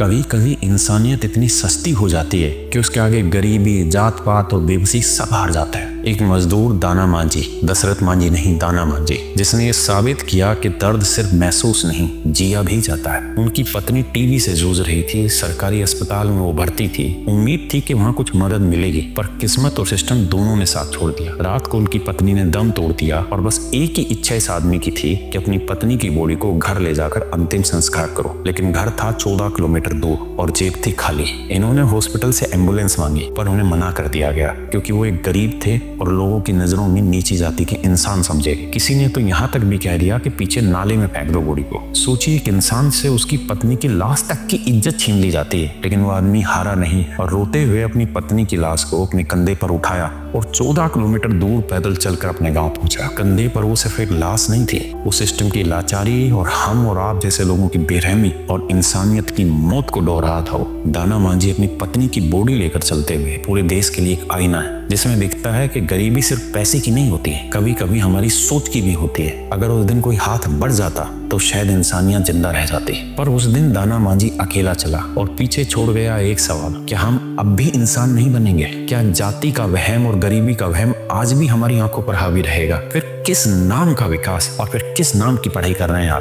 कभी कभी इंसानियत इतनी सस्ती हो जाती है कि उसके आगे गरीबी, जात पात और बेबसी सब हार जाता है। एक मजदूर दाना मांझी, दशरथ मांझी नहीं दाना मांझी, जिसने ये साबित किया कि दर्द सिर्फ महसूस नहीं जिया भी जाता है। उनकी पत्नी टीबी से जूझ रही थी, सरकारी अस्पताल में वो भर्ती थी। उम्मीद थी कि वहाँ कुछ मदद मिलेगी, पर किस्मत और सिस्टम दोनों ने साथ छोड़ दिया। रात को उनकी पत्नी ने दम तोड़ दिया और बस एक ही इच्छा इस आदमी की थी कि अपनी पत्नी की बॉडी को घर ले जाकर अंतिम संस्कार करो। लेकिन घर था 14 किलोमीटर दूर और जेब थी खाली। इन्होंने हॉस्पिटल से एम्बुलेंस मांगी पर उन्हें मना कर दिया गया, क्योंकि वो एक गरीब थे और लोगों की नजरों में नीची जाति के इंसान समझे। किसी ने तो यहाँ तक भी कह दिया कि पीछे नाले में फेंक दो बॉडी को। सोचिए, एक इंसान से उसकी पत्नी की लाश तक की इज्जत छीन ली जाती है। लेकिन वो आदमी हारा नहीं और रोते हुए अपनी पत्नी की लाश को अपने कंधे पर उठाया और 14 किलोमीटर दूर पैदल चलकर अपने गांव पहुंचा। कंधे पर वो सिर्फ एक लाश नहीं थी, वो सिस्टम की लाचारी और हम और आप जैसे लोगों की बेरहमी और इंसानियत की मौत को डो रहा था। दाना मांझी अपनी पत्नी की बॉडी लेकर चलते हुए पूरे देश के लिए एक आईना है, जिसमें दिखता है कि गरीबी सिर्फ पैसे की नहीं होती है, कभी कभी हमारी सोच की भी होती है। अगर उस दिन कोई हाथ बढ़ जाता तो शायद इंसानियत जिंदा रह जाती। पर उस दिन दाना मांझी अकेला चला और पीछे छोड़ गया एक सवाल, क्या हम अब भी इंसान नहीं बनेंगे? क्या जाति का वहम और गरीबी का वहम आज भी हमारी आंखों पर हावी रहेगा? फिर किस नाम का विकास और फिर किस नाम की पढ़ाई कर रहे हैं आप?